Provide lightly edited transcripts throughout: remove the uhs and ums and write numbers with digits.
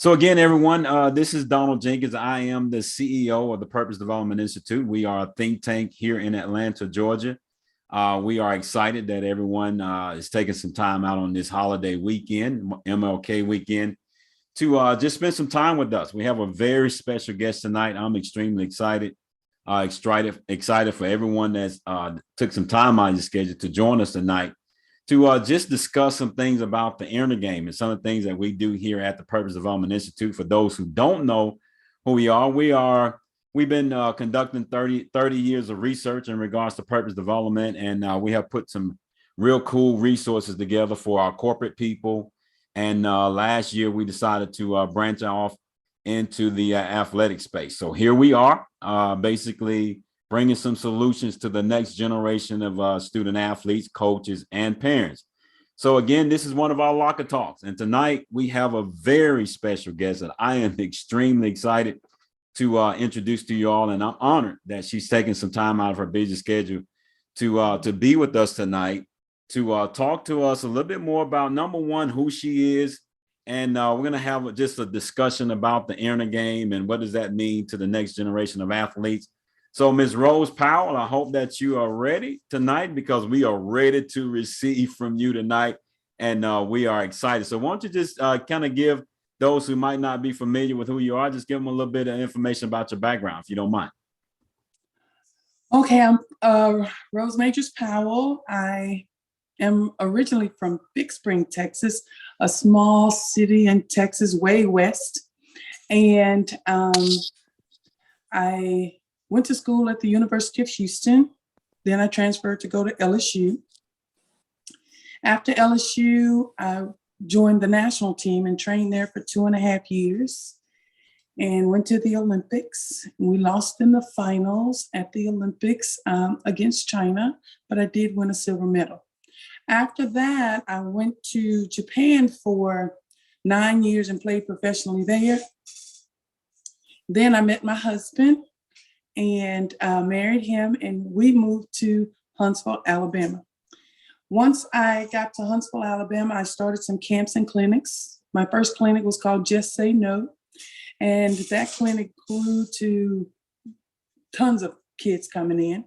So again, everyone, this is Donald Jenkins. I am the CEO of the Purpose Development Institute. We are a think tank here in Atlanta, Georgia. We are excited that everyone is taking some time out on this holiday weekend, MLK weekend, to just spend some time with us. We have a very special guest tonight. I'm extremely excited, excited for everyone that's took some time out of your schedule to join us tonight to just discuss some things about the inner game and some of the things that we do here at the Purpose Development Institute. For those who don't know who we've been conducting 30 years of research in regards to purpose development, and we have put some real cool resources together for our corporate people. And last year we decided to branch off into the athletic space. So here we are, basically bringing some solutions to the next generation of student athletes, coaches, and parents. So again, this is one of our locker talks. And tonight we have a very special guest that I am extremely excited to introduce to you all. And I'm honored that she's taking some time out of her busy schedule to be with us tonight, to talk to us a little bit more about, number one, who she is. And we're going to have just a discussion about the inner game and what does that mean to the next generation of athletes. So, Ms. Rose Powell, I hope that you are ready tonight, because we are ready to receive from you tonight, and we are excited. So why don't you just kind of give those who might not be familiar with who you are, just give them a little bit of information about your background, if you don't mind. Okay, I'm Rose Magers-Powell. I am originally from Big Spring, Texas, a small city in Texas, way west. And I went to school at the University of Houston. Then I transferred to go to LSU. After LSU, I joined the national team and trained there for 2.5 years and went to the Olympics. We lost in the finals at the Olympics against China, but I did win a silver medal. After that, I went to Japan for 9 years and played professionally there. Then I met my husband and married him, and we moved to Huntsville, Alabama. Once I got to Huntsville, Alabama, I started some camps and clinics. My first clinic was called Just Say No, and that clinic grew to tons of kids coming in.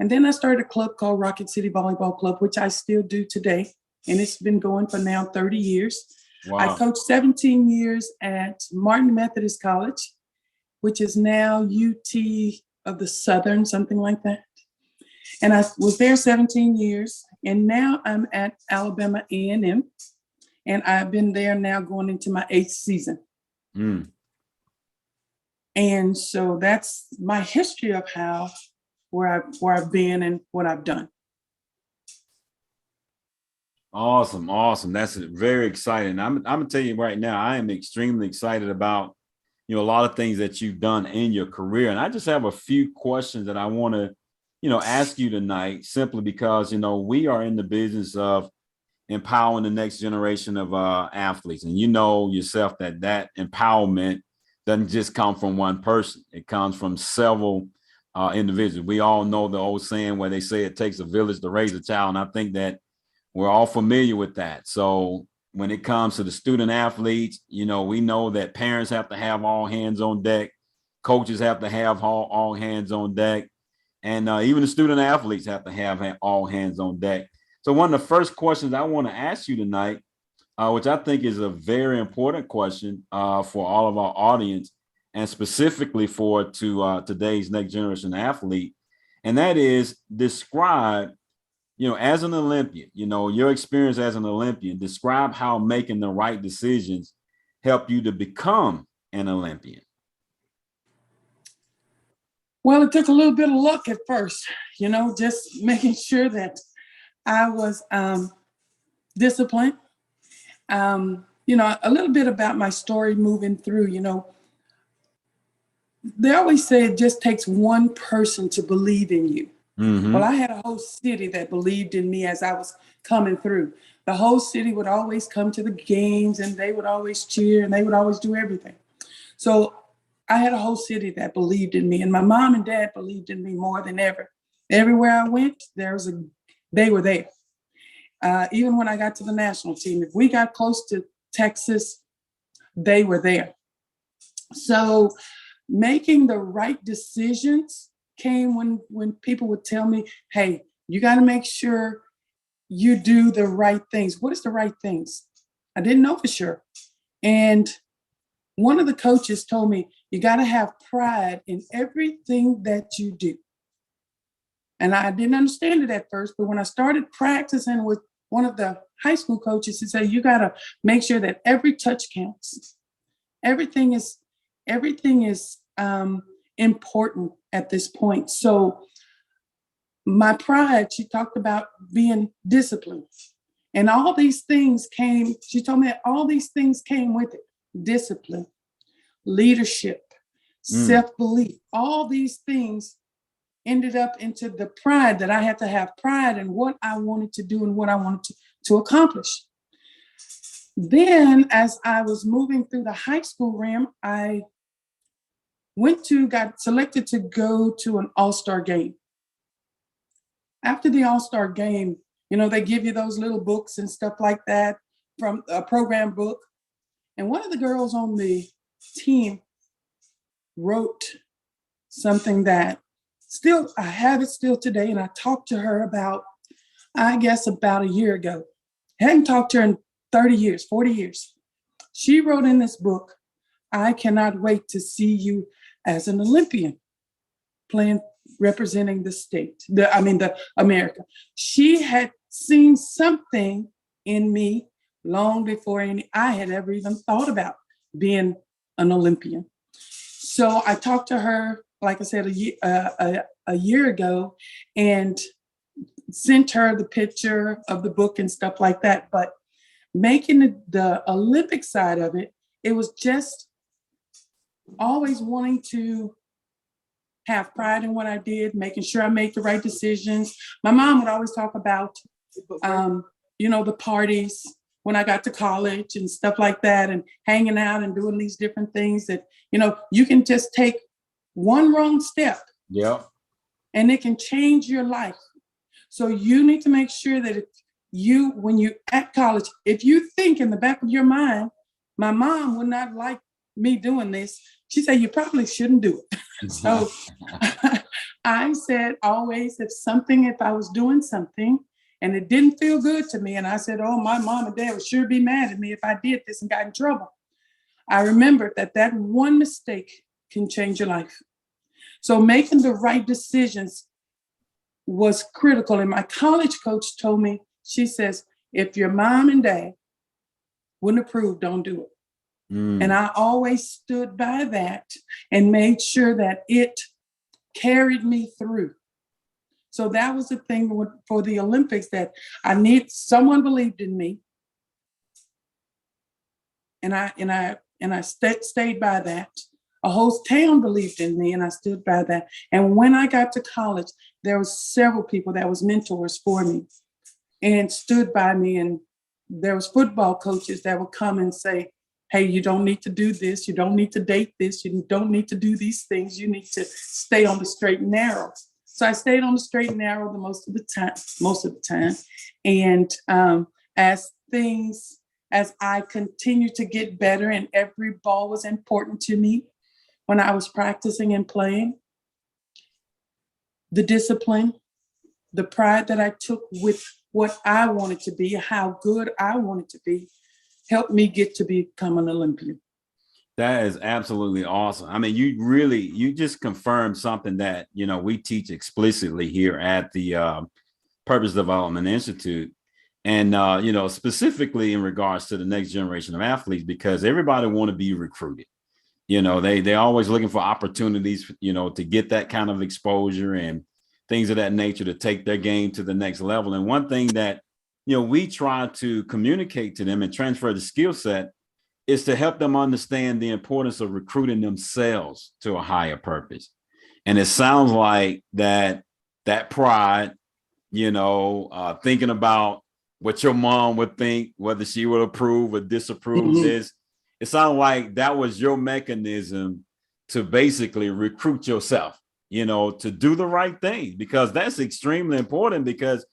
And then I started a club called Rocket City Volleyball Club, which I still do today, and it's been going for now 30 years. Wow. I coached 17 years at Martin Methodist College, which is now UT of the Southern, something like that. And I was there 17 years, and now I'm at Alabama A&M, and I've been there now going into my 8th season. And so that's my history of where I've been and what I've done. Awesome. That's very exciting. I'm gonna tell you right now, I am extremely excited about a lot of things that you've done in your career. And I just have a few questions that I want to, ask you tonight, simply because, we are in the business of empowering the next generation of athletes. And you know yourself that empowerment doesn't just come from one person. It comes from several individuals. We all know the old saying where they say it takes a village to raise a child. And I think that we're all familiar with that. So when it comes to the student athletes, we know that parents have to have all hands on deck, coaches have to have all hands on deck, and even the student athletes have to have all hands on deck. So one of the first questions I want to ask you tonight, which I think is a very important question for all of our audience, and specifically for today's next generation athlete, and that is describe, as an Olympian, your experience as an Olympian, describe how making the right decisions help you to become an Olympian. Well, it took a little bit of luck at first, just making sure that I was disciplined. A little bit about my story moving through, they always say it just takes one person to believe in you. Mm-hmm. Well, I had a whole city that believed in me as I was coming through. The whole city would always come to the games, and they would always cheer, and they would always do everything. So I had a whole city that believed in me, and my mom and dad believed in me more than ever. Everywhere I went, they were there. Even when I got to the national team, if we got close to Texas, they were there. So making the right decisions came when people would tell me, hey, you got to make sure you do the right things. What is the right things? I didn't know for sure. And one of the coaches told me, you got to have pride in everything that you do. And I didn't understand it at first, but when I started practicing with one of the high school coaches, he said, you got to make sure that every touch counts. Everything is important at this point. So my pride, she talked about being disciplined. And all these things came, she told me that all these things came with it. Discipline, leadership, self-belief, all these things ended up into the pride that I had to have pride in what I wanted to do and what I wanted to accomplish. Then as I was moving through the high school realm, I got selected to go to an all-star game. After the all-star game, they give you those little books and stuff like that from a program book. And one of the girls on the team wrote something that I have it still today. And I talked to her about a year ago. I hadn't talked to her in 30 years, 40 years. She wrote in this book, I cannot wait to see you as an Olympian representing the state, the America. She had seen something in me long before I had ever even thought about being an Olympian. So I talked to her, like I said, a year ago, and sent her the picture of the book and stuff like that. But making the Olympic side of it, it was just always wanting to have pride in what I did, making sure I made the right decisions. My mom would always talk about, the parties when I got to college and stuff like that, and hanging out and doing these different things that, you can just take one wrong step. Yeah. And it can change your life. So you need to make sure that when you at college, if you think in the back of your mind, my mom would not like me doing this, she said, you probably shouldn't do it. So I said always, if I was doing something and it didn't feel good to me, and I said, oh, my mom and dad would sure be mad at me if I did this and got in trouble. I remembered that one mistake can change your life. So making the right decisions was critical. And my college coach told me, she says, if your mom and dad wouldn't approve, don't do it. And I always stood by that and made sure that it carried me through. So that was the thing for the Olympics, that someone believed in me. And I stayed by that. A whole town believed in me, and I stood by that. And when I got to college, there was several people that was mentors for me and stood by me. And there was football coaches that would come and say, hey, you don't need to do this. You don't need to date this. You don't need to do these things. You need to stay on the straight and narrow. So I stayed on the straight and narrow most of the time. And as I continued to get better, and every ball was important to me when I was practicing and playing, the discipline, the pride that I took with what I wanted to be, how good I wanted to be, helped me get to become an Olympian. That is absolutely awesome. I mean, you just confirmed something that, we teach explicitly here at the Purpose Development Institute. And, specifically in regards to the next generation of athletes, because everybody want to be recruited. They're always looking for opportunities, to get that kind of exposure and things of that nature to take their game to the next level. And one thing that, we try to communicate to them and transfer the skill set is to help them understand the importance of recruiting themselves to a higher purpose. And it sounds like that pride, thinking about what your mom would think, whether she would approve or disapprove this. It sounds like that was your mechanism to basically recruit yourself, to do the right thing, because that's extremely important. Because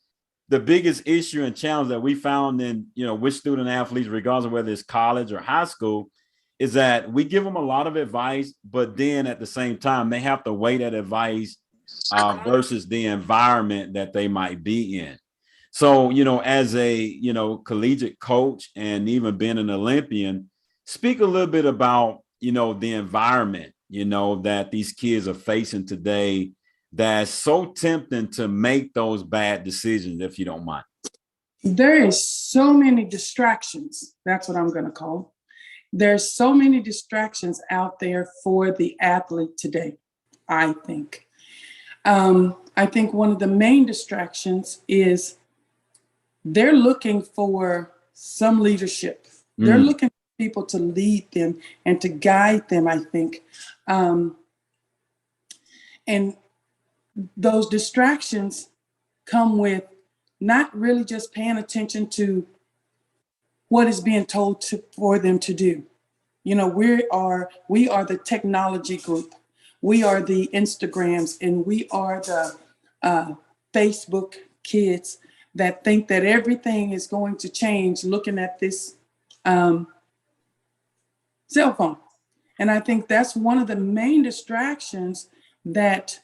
the biggest issue and challenge that we found in, with student athletes, regardless of whether it's college or high school, is that we give them a lot of advice, but then at the same time, they have to weigh that advice versus the environment that they might be in. So, as a, collegiate coach and even being an Olympian, speak a little bit about, the environment, that these kids are facing today that's so tempting to make those bad decisions, if you don't mind. There is so many distractions. That's what I'm going to call. There's so many distractions out there for the athlete today, I think. I think one of the main distractions is they're looking for some leadership. They're looking for people to lead them and to guide them, I think. And those distractions come with not really just paying attention to what is being told for them to do. We are the technology group. We are the Instagrams, and we are the Facebook kids that think that everything is going to change looking at this cell phone. And I think that's one of the main distractions that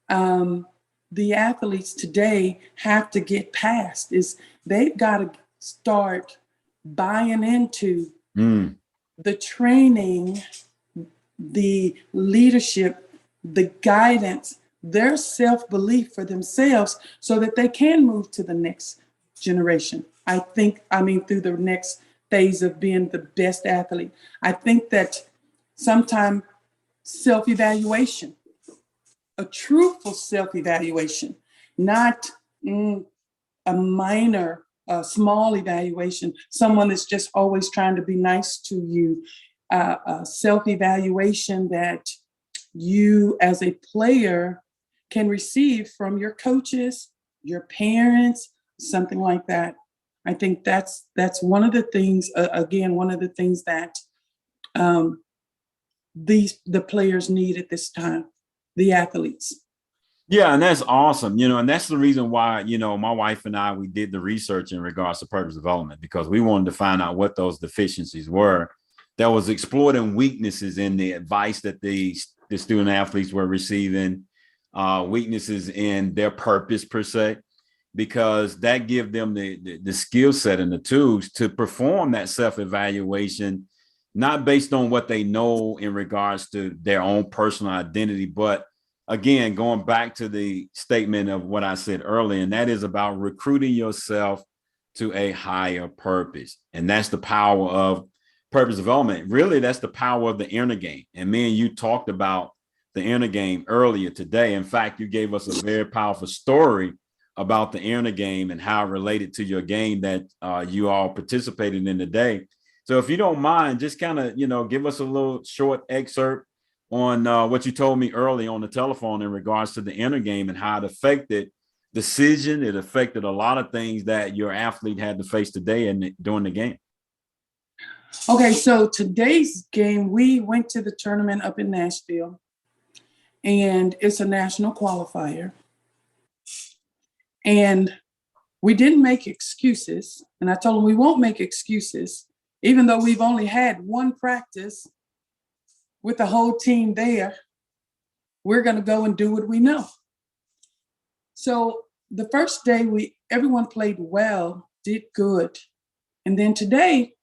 the athletes today have to get past, is they've got to start buying into the training, the leadership, the guidance, their self-belief for themselves, so that they can move to the next generation. Through the next phase of being the best athlete. I think that sometimes self-evaluation, a truthful self-evaluation, not a minor, small evaluation, someone that's just always trying to be nice to you, a self-evaluation that you as a player can receive from your coaches, your parents, something like that. I think that's one of the things, one of the things that the players need at this time, the athletes. Yeah, and that's awesome, and that's the reason why, my wife and I, we did the research in regards to purpose development, because we wanted to find out what those deficiencies were that was exploiting weaknesses in the advice that the student athletes were receiving, weaknesses in their purpose per se, because that give them the skill set and the tools to perform that self-evaluation, not based on what they know in regards to their own personal identity, but again, going back to the statement of what I said earlier, and that is about recruiting yourself to a higher purpose. And that's the power of purpose development. Really, that's the power of the inner game. And me and you talked about the inner game earlier today. In fact, you gave us a very powerful story about the inner game and how it related to your game that you all participated in today. So if you don't mind, just kind of, give us a little short excerpt on what you told me early on the telephone in regards to the inner game and how it affected decision. It affected a lot of things that your athlete had to face today and during the game. Okay, so today's game, we went to the tournament up in Nashville, and it's a national qualifier. And we didn't make excuses. And I told them we won't make excuses, even though we've only had one practice with the whole team there. We're going to go and do what we know. So the first day, everyone played well, did good. And then today,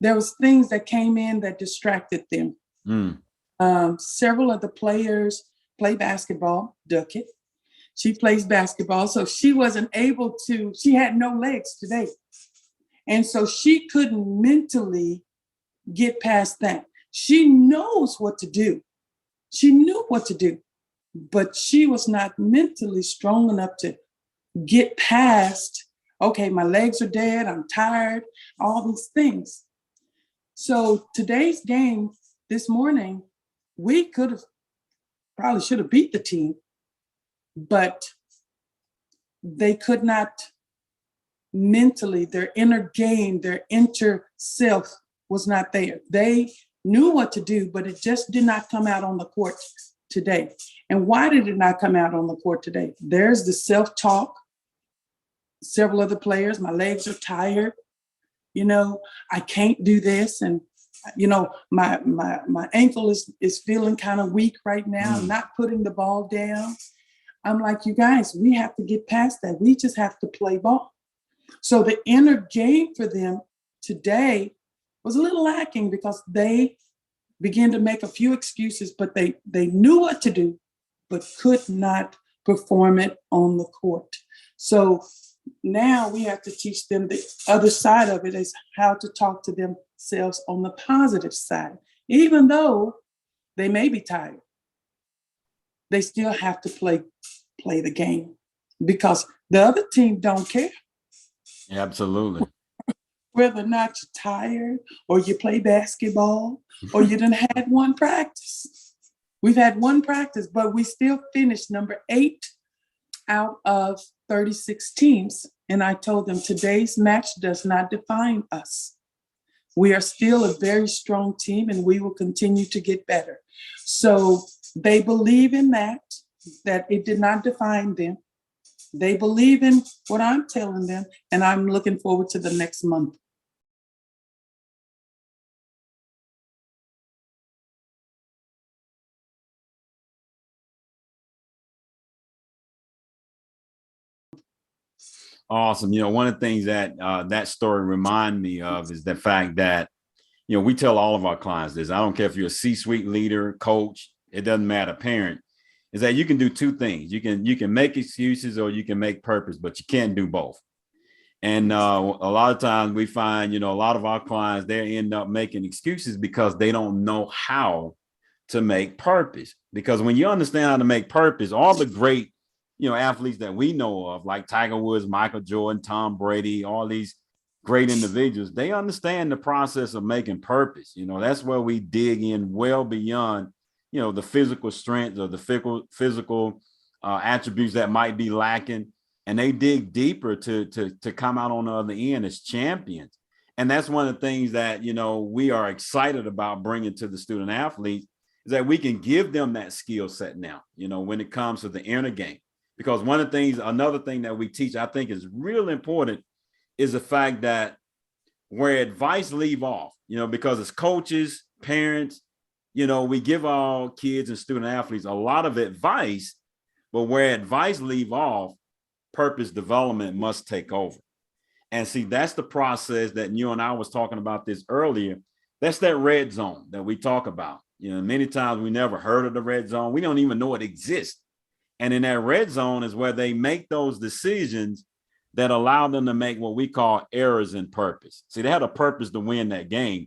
there was things that came in that distracted them. Several of the players play basketball. Duckett, she plays basketball, so she wasn't able to. She had no legs today, and so she couldn't mentally get past that. She knows what to do. She knew what to do, but she was not mentally strong enough to get past, okay, my legs are dead, I'm tired, all these things. So today's game this morning, we probably should have beat the team, but they could not mentally, their inner game, their inner self was not there. They knew what to do, but it just did not come out on the court today. And why did it not come out on the court today? There's the self-talk. Several other players, my legs are tired. I can't do this. And my ankle is feeling kind of weak right now. I'm Mm. not putting the ball down. I'm like, you guys, we have to get past that. We just have to play ball. So the inner game for them today was a little lacking because they began to make a few excuses, but they knew what to do, but could not perform it on the court. So now we have to teach them the other side of it, is how to talk to themselves on the positive side. Even though they may be tired, they still have to play the game, because the other team don't care Absolutely. whether or not you're tired or you play basketball or you done had one practice. We've had one practice, but we still finished number 8 out of 36 teams. And I told them today's match does not define us. We are still a very strong team and we will continue to get better. So they believe in that it did not define them. They believe in what I'm telling them, and I'm looking forward to the next month. Awesome. One of the things that that story remind me of is the fact that, we tell all of our clients this. I don't care if you're a C-suite leader, coach, it doesn't matter, parent, is that you can do two things. You can make excuses or you can make purpose, but you can't do both. And a lot of times we find, a lot of our clients, they end up making excuses because they don't know how to make purpose. Because when you understand how to make purpose, all the great, athletes that we know of, like Tiger Woods, Michael Jordan, Tom Brady, all these great individuals, they understand the process of making purpose. That's where we dig in well beyond, the physical strength or the physical attributes that might be lacking. And they dig deeper to come out on the other end as champions. And that's one of the things that, we are excited about bringing to the student athletes, is that we can give them that skill set now, when it comes to the inner game. Because another thing that we teach, I think is real important, is the fact that where advice leave off, because as coaches, parents, we give our kids and student athletes a lot of advice, but where advice leave off, purpose development must take over. And see, that's the process that you and I was talking about this earlier. That's that red zone that we talk about. Many times we never heard of the red zone. We don't even know it exists. And in that red zone is where they make those decisions that allow them to make what we call errors in purpose. See, they had a purpose to win that game,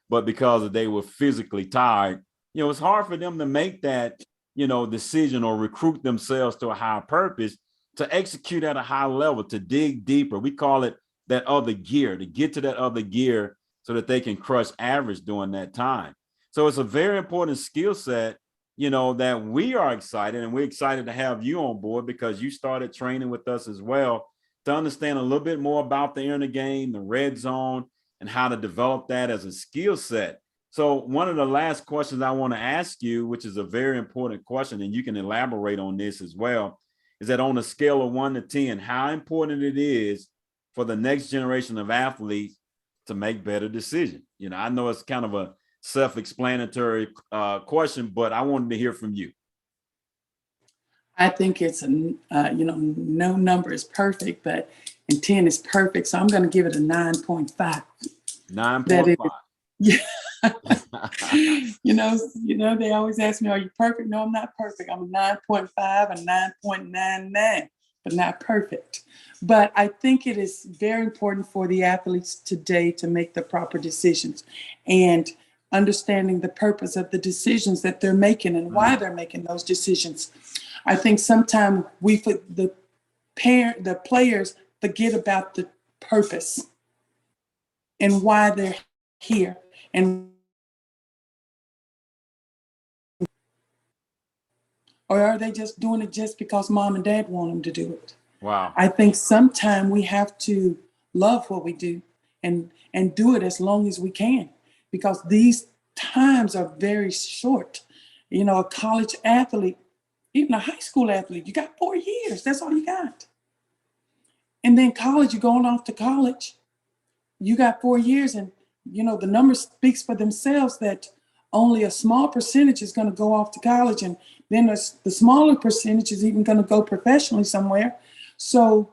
but because they were physically tired, it's hard for them to make that, decision or recruit themselves to a higher purpose, to execute at a high level, to dig deeper. We call it that other gear, to get to that other gear so that they can crush average during that time. So it's a very important skill set, that we are excited, and we're excited to have you on board because you started training with us as well to understand a little bit more about the inner game, the red zone, and how to develop that as a skill set. So one of the last questions I want to ask you, which is a very important question, and you can elaborate on this as well, is that on a scale of 1 to 10, how important it is for the next generation of athletes to make better decisions? I know it's kind of a self-explanatory question, but I wanted to hear from you. I think it's no number is perfect, but and 10 is perfect. So I'm going to give it a 9.5. 9.5. Yeah. They always ask me, are you perfect? No, I'm not perfect. I'm a 9.5, a 9.99, but not perfect. But I think it is very important for the athletes today to make the proper decisions and understanding the purpose of the decisions that they're making and why they're making those decisions. I think sometimes the players forget about the purpose and why they're here, or are they just doing it just because mom and dad want them to do it? Wow. I think sometimes we have to love what we do and do it as long as we can, because these times are very short. A college athlete, even a high school athlete, you got 4 years. That's all you got. And then college, you're going off to college. You got 4 years, and the numbers speaks for themselves that only a small percentage is going to go off to college, and then the smaller percentage is even going to go professionally somewhere. So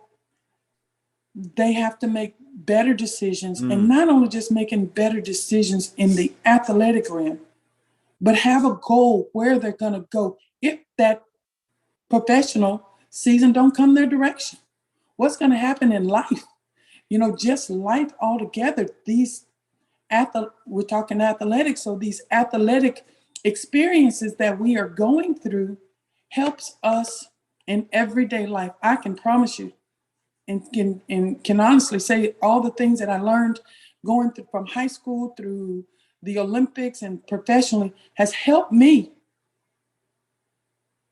they have to make better decisions, and not only just making better decisions in the athletic realm, but have a goal where they're going to go if that professional season don't come their direction. What's going to happen in life? Just life altogether. We're talking athletics, so these athletic experiences that we are going through helps us in everyday life. I can promise you, and can honestly say, all the things that I learned going through from high school through the Olympics and professionally has helped me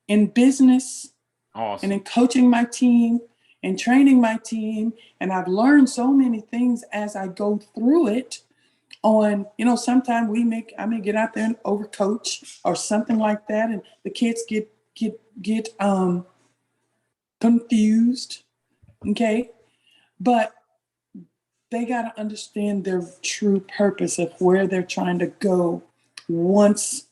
in business. Awesome. And in coaching my team and training my team. And I've learned so many things as I go through it. Sometimes I may get out there and overcoach or something like that, and the kids get confused. Okay, but they got to understand their true purpose of where they're trying to go once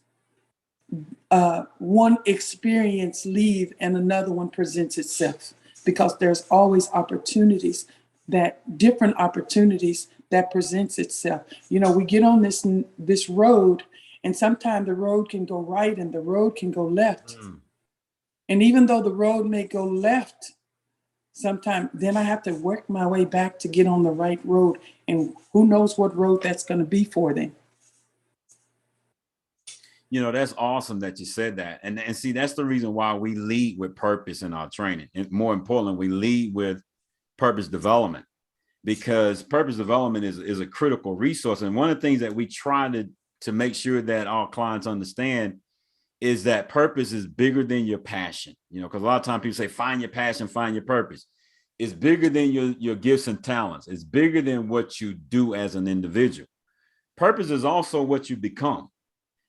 one experience leave and another one presents itself, because there's always different opportunities that presents itself. We get on this road, and sometimes the road can go right and the road can go left. And even though the road may go left, sometimes then I have to work my way back to get on the right road, and who knows what road that's going to be for them. That's awesome that you said that. And see, that's the reason why we lead with purpose in our training. And more importantly, we lead with purpose development, because purpose development is a critical resource. And one of the things that we try to make sure that our clients understand is that purpose is bigger than your passion. Because a lot of times people say, find your passion, find your purpose. It's bigger than your gifts and talents. It's bigger than what you do as an individual. Purpose is also what you become.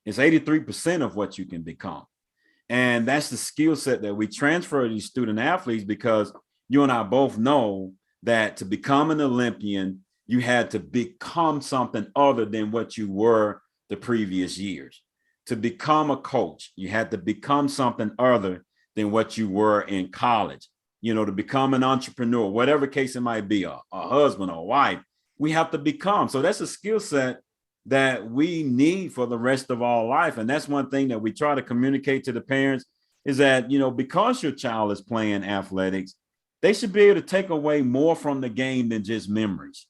It's 83% of what you can become. And that's the skill set that we transfer to these student athletes, because you and I both know that to become an Olympian, you had to become something other than what you were the previous years. To become a coach, you had to become something other than what you were in college. To become an entrepreneur, whatever case it might be, a husband or a wife, we have to become. So that's a skill set that we need for the rest of our life. And that's one thing that we try to communicate to the parents, is that, because your child is playing athletics, they should be able to take away more from the game than just memories,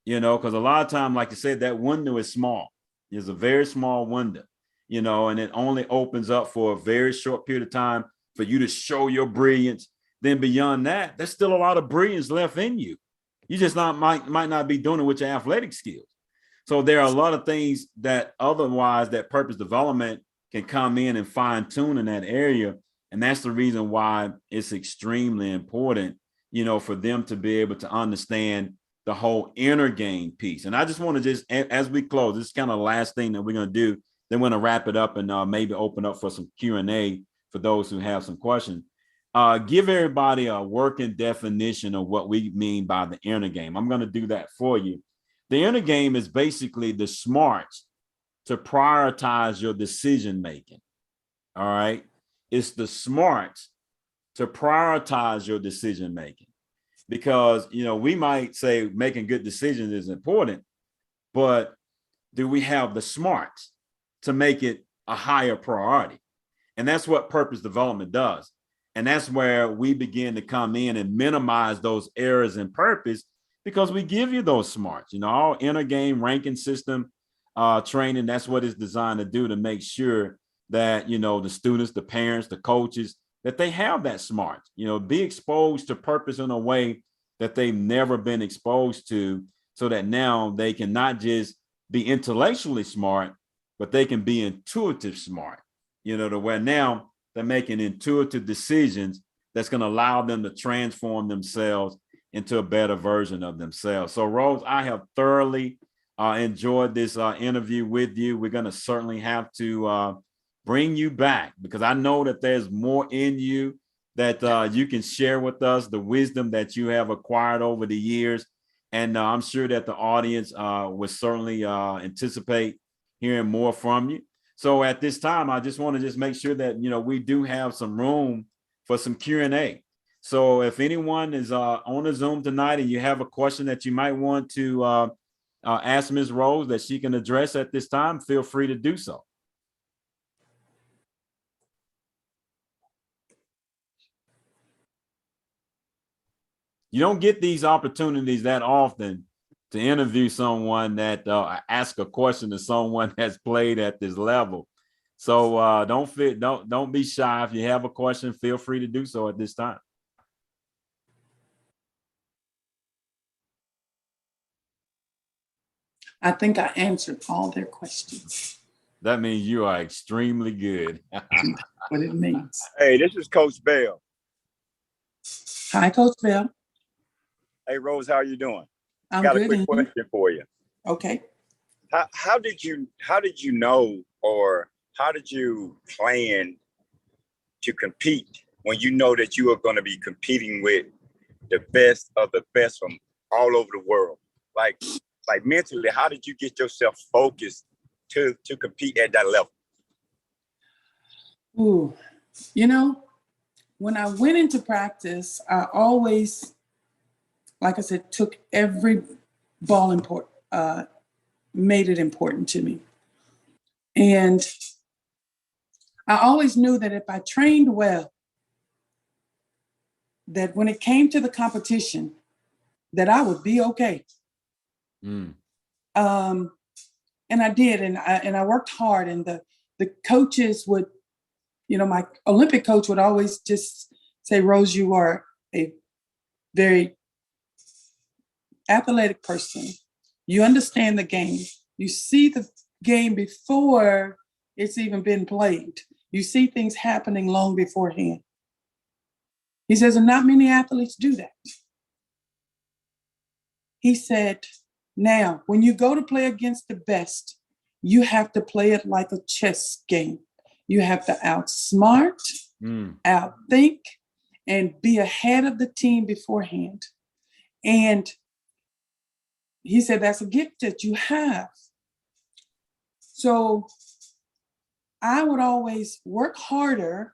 because a lot of time, like I said, that window is small. It's a very small window, and it only opens up for a very short period of time for you to show your brilliance. Then beyond that, there's still a lot of brilliance left in you. You just might not be doing it with your athletic skills. So there are a lot of things that otherwise that purpose development can come in and fine tune in that area. And that's the reason why it's extremely important, for them to be able to understand the whole inner game piece. And I just want to as we close, this is kind of the last thing that we're going to do. Then we're going to wrap it up and maybe open up for some Q&A for those who have some questions. Give everybody a working definition of what we mean by the inner game. I'm going to do that for you. The inner game is basically the smarts to prioritize your decision making. All right. It's the smarts to prioritize your decision making, because, we might say making good decisions is important, but do we have the smarts to make it a higher priority? And that's what purpose development does. And that's where we begin to come in and minimize those errors in purpose, because we give you those smarts. Our inner game ranking system training, that's what it's designed to do, to make sure that, the students, the parents, the coaches, that they have that smart, be exposed to purpose in a way that they've never been exposed to, so that now they can not just be intellectually smart, but they can be intuitive smart, to where now they're making intuitive decisions that's going to allow them to transform themselves into a better version of themselves. So Rose, I have thoroughly enjoyed this interview with you. We're going to certainly have to bring you back, because I know that there's more in you that you can share with us, the wisdom that you have acquired over the years. And I'm sure that the audience would certainly anticipate hearing more from you. So at this time, I just want to just make sure that, we do have some room for some Q&A. So if anyone is on the Zoom tonight and you have a question that you might want to ask Ms. Rose that she can address at this time, feel free to do so. You don't get these opportunities that often to interview someone that ask a question to someone that's played at this level. So don't be shy. If you have a question, feel free to do so at this time. I think I answered all their questions. That means you are extremely good. What it means. Hey, this is Coach Bell. Hi, Coach Bell. Hey, Rose, how are you doing? I'm Got good. a quick question for you. Okay. How did you know, or how did you plan to compete when you know that you are going to be competing with the best of the best from all over the world? Like mentally, how did you get yourself focused to compete at that level? Ooh, when I went into practice, I always, like I said, took every ball made it important to me. And I always knew that if I trained well, that when it came to the competition, that I would be okay. And I did, and I worked hard, and the coaches would, my Olympic coach would always just say, Rose, you are a very athletic person. You understand the game. You see the game before it's even been played. You see things happening long beforehand. He says, and not many athletes do that. He said, now, when you go to play against the best, you have to play it like a chess game. You have to outsmart, outthink, and be ahead of the team beforehand. And he said, that's a gift that you have. So I would always work harder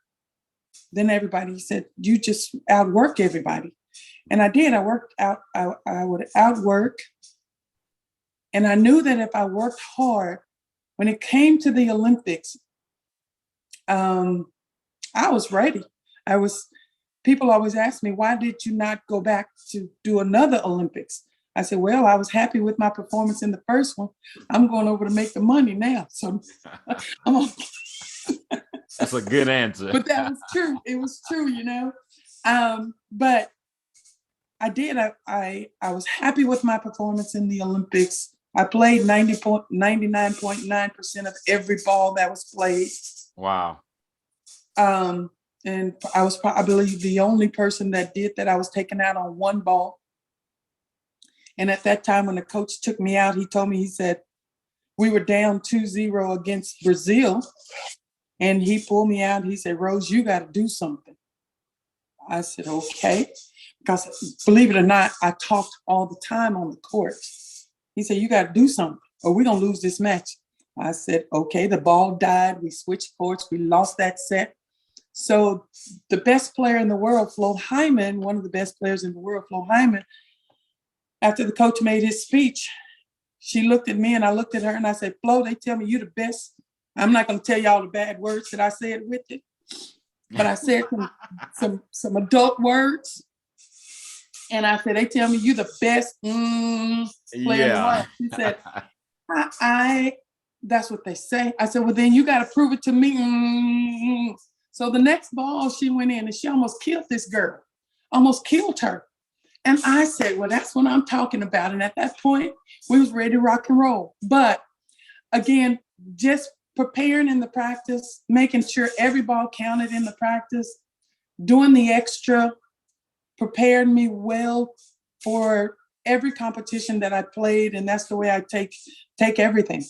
than everybody. He said, you just outwork everybody. And I did. I worked out. I would outwork. And I knew that if I worked hard, when it came to the Olympics, I was ready. People always ask me, why did you not go back to do another Olympics? I said, well, I was happy with my performance in the first one. I'm going over to make the money now. So I'm okay. That's a good answer. But that was true. It was true, But I did. I was happy with my performance in the Olympics. I played 99.9% of every ball that was played. Wow. And I was, I believe, the only person that did that. I was taken out on one ball. And at that time, when the coach took me out, he told me, he said, we were down 2-0 against Brazil. And he pulled me out. He said, Rose, you got to do something. I said, okay. Because believe it or not, I talked all the time on the court. He said, you got to do something or we're going to lose this match. I said, okay. The ball died. We switched courts. We lost that set. So the best player in the world, Flo Hyman, one of the best players in the world, Flo Hyman, after the coach made his speech, she looked at me and I looked at her and I said, Flo, they tell me you're the best. I'm not going to tell you all the bad words that I said with it, but I said some adult words. And I said, they tell me you're the best player in the world. She said, that's what they say. I said, well, then you got to prove it to me. So the next ball she went in and she almost killed this girl, almost killed her. And I said, well, that's what I'm talking about. And at that point, we was ready to rock and roll. But again, just preparing in the practice, making sure every ball counted in the practice, doing the extra, prepared me well for every competition that I played. And that's the way I take everything.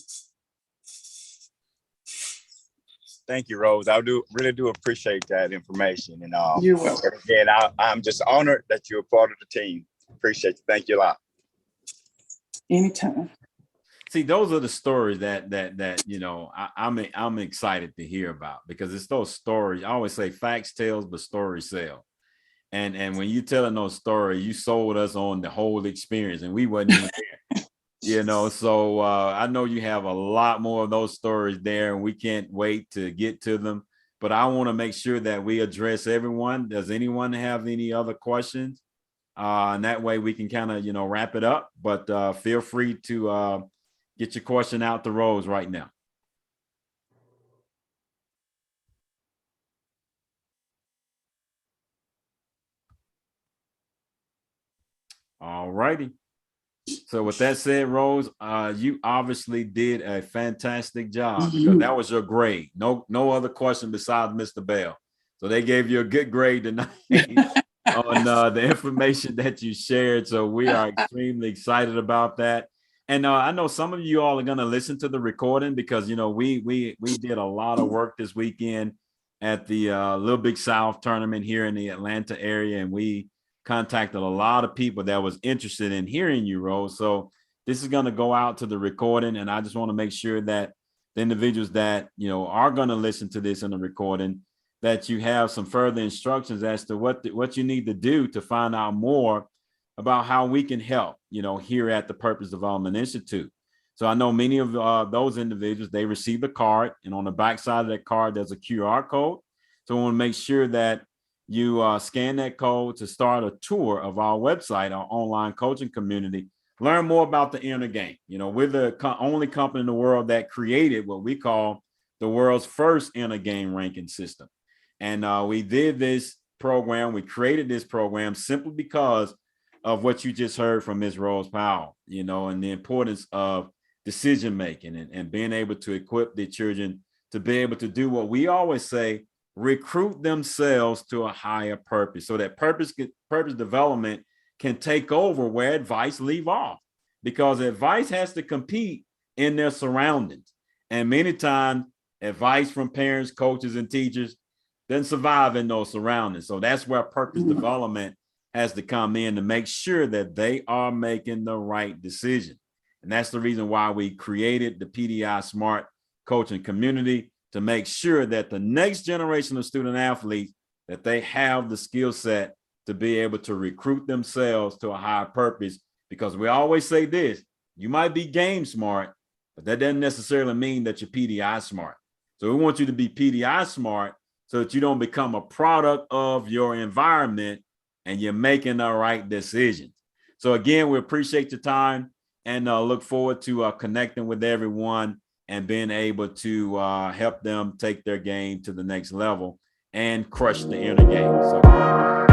Thank you, Rose. I really do appreciate that information. And you're welcome. Again, I'm just honored that you're a part of the team. Appreciate you. Thank you a lot. Anytime. See, those are the stories that I'm excited to hear about, because it's those stories. I always say facts tells, but stories sell. And when you telling those stories, you sold us on the whole experience, and we wasn't even there. So I know you have a lot more of those stories there, and we can't wait to get to them. But I want to make sure that we address everyone. Does anyone have any other questions? And that way we can kind of wrap it up. But feel free to get your question out to Rose right now. All righty. So with that said, Rose, you obviously did a fantastic job, because that was your grade. No other question besides Mr. Bell. So they gave you a good grade tonight on the information that you shared. So we are extremely excited about that. And I know some of you all are going to listen to the recording, because we did a lot of work this weekend at the Little Big South tournament here in the Atlanta area, and we contacted a lot of people that was interested in hearing you, Rose. So this is going to go out to the recording, and I just want to make sure that the individuals that are going to listen to this in the recording, that you have some further instructions as to what you need to do to find out more about how we can help, here at the Purpose Development Institute. So I know many of those individuals, they received a card, and on the back side of that card, there's a QR code. So I want to make sure that you scan that code to start a tour of our website, our online coaching community. Learn more about the inner game. We're the only company in the world that created what we call the world's first inner game ranking system. And we did this program. We created this program simply because of what you just heard from Ms. Rose Powell, and the importance of decision making and being able to equip the children to be able to do what we always say, recruit themselves to a higher purpose, so that purpose development can take over where advice leave off, because advice has to compete in their surroundings. And many times advice from parents, coaches, and teachers doesn't survive in those surroundings. So that's where purpose development has to come in to make sure that they are making the right decision. And that's the reason why we created the PDI Smart Coaching Community, to make sure that the next generation of student athletes, that they have the skill set to be able to recruit themselves to a higher purpose. Because we always say this, you might be game smart, but that doesn't necessarily mean that you're PDI smart. So we want you to be PDI smart so that you don't become a product of your environment and you're making the right decisions. So again, we appreciate your time and look forward to connecting with everyone and being able to help them take their game to the next level and crush the inner game. So